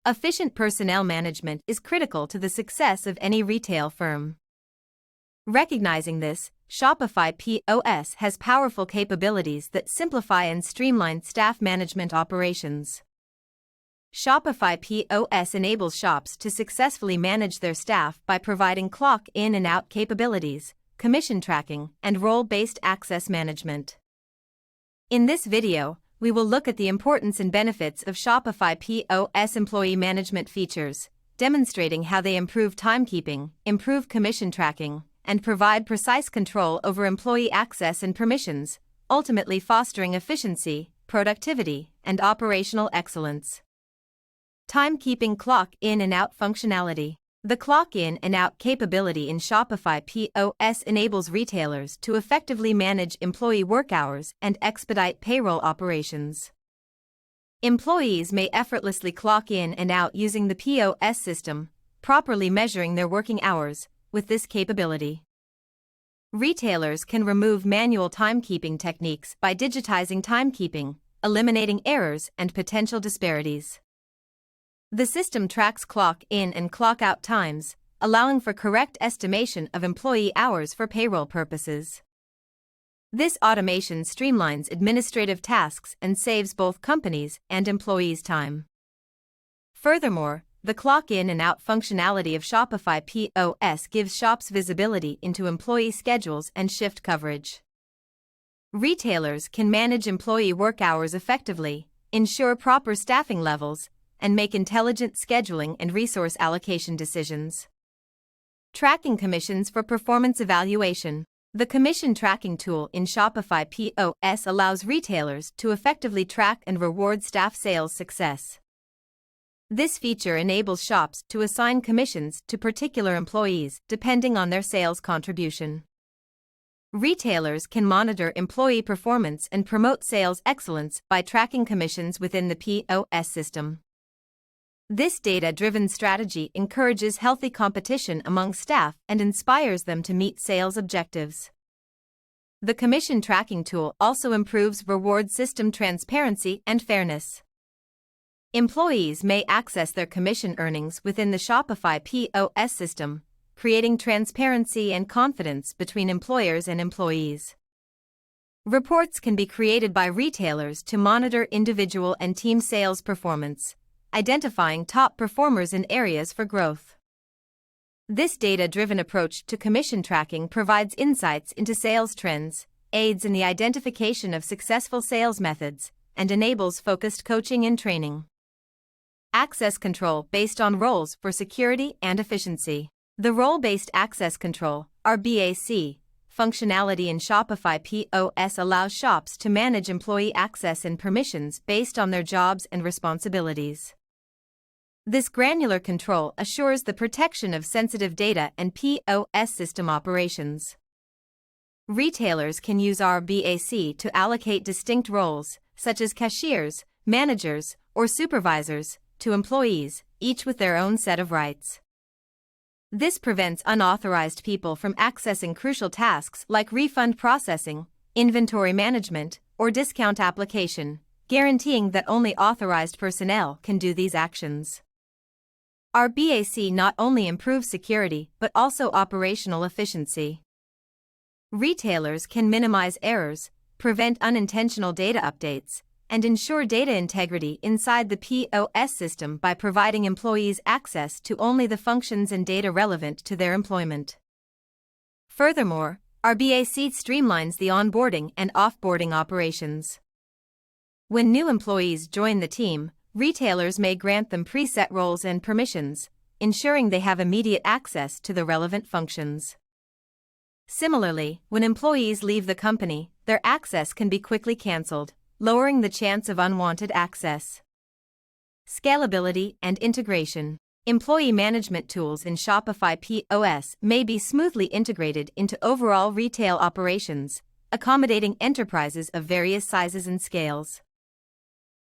Efficient personnel management is critical to the success of any retail firm. Recognizing this, Shopify POS has powerful capabilities that simplify and streamline staff management operations. Shopify POS enables shops to successfully manage their staff by providing clock in and out capabilities, commission tracking, and role-based access management. In this video, we will look at the importance and benefits of Shopify POS employee management features, demonstrating how they improve timekeeping, improve commission tracking, and provide precise control over employee access and permissions, ultimately fostering efficiency, productivity, and operational excellence. Timekeeping clock in and out functionality. The clock in and out capability in Shopify POS enables retailers to effectively manage employee work hours and expedite payroll operations. Employees may effortlessly clock in and out using the POS system, properly measuring their working hours. With this capability, retailers can remove manual timekeeping techniques by digitizing timekeeping, eliminating errors and potential disparities. The system tracks clock in and clock out times, allowing for correct estimation of employee hours for payroll purposes. This automation streamlines administrative tasks and saves both companies and employees time. Furthermore, the clock in and out functionality of Shopify POS gives shops visibility into employee schedules and shift coverage. Retailers can manage employee work hours effectively, ensure proper staffing levels, and make intelligent scheduling and resource allocation decisions. Tracking commissions for performance evaluation. The commission tracking tool in Shopify POS allows retailers to effectively track and reward staff sales success. This feature enables shops to assign commissions to particular employees depending on their sales contribution. Retailers can monitor employee performance and promote sales excellence by tracking commissions within the POS system. This data-driven strategy encourages healthy competition among staff and inspires them to meet sales objectives. The commission tracking tool also improves reward system transparency and fairness. Employees may access their commission earnings within the Shopify POS system, creating transparency and confidence between employers and employees. Reports can be created by retailers to monitor individual and team sales performance, identifying top performers and areas for growth. This data-driven approach to commission tracking provides insights into sales trends, aids in the identification of successful sales methods, and enables focused coaching and training. Access control based on roles for security and efficiency. The role-based access control, RBAC, functionality in Shopify POS allows shops to manage employee access and permissions based on their jobs and responsibilities. This granular control assures the protection of sensitive data and POS system operations. Retailers can use RBAC to allocate distinct roles, such as cashiers, managers, or supervisors, to employees, each with their own set of rights. This prevents unauthorized people from accessing crucial tasks like refund processing, inventory management, or discount application, guaranteeing that only authorized personnel can do these actions. RBAC not only improves security but also operational efficiency. Retailers can minimize errors, prevent unintentional data updates, and ensure data integrity inside the POS system by providing employees access to only the functions and data relevant to their employment. Furthermore, RBAC streamlines the onboarding and offboarding operations. When new employees join the team, retailers may grant them preset roles and permissions, ensuring they have immediate access to the relevant functions. Similarly, when employees leave the company, their access can be quickly canceled, lowering the chance of unwanted access. Scalability and integration. Employee management tools in Shopify POS may be smoothly integrated into overall retail operations, accommodating enterprises of various sizes and scales.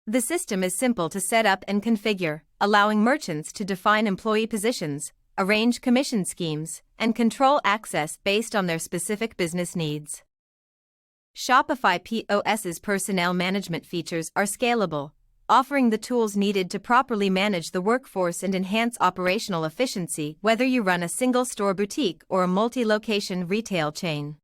The system is simple to set up and configure, allowing merchants to define employee positions, arrange commission schemes, and control access based on their specific business needs. Shopify POS's personnel management features are scalable, offering the tools needed to properly manage the workforce and enhance operational efficiency, whether you run a single-store boutique or a multi-location retail chain.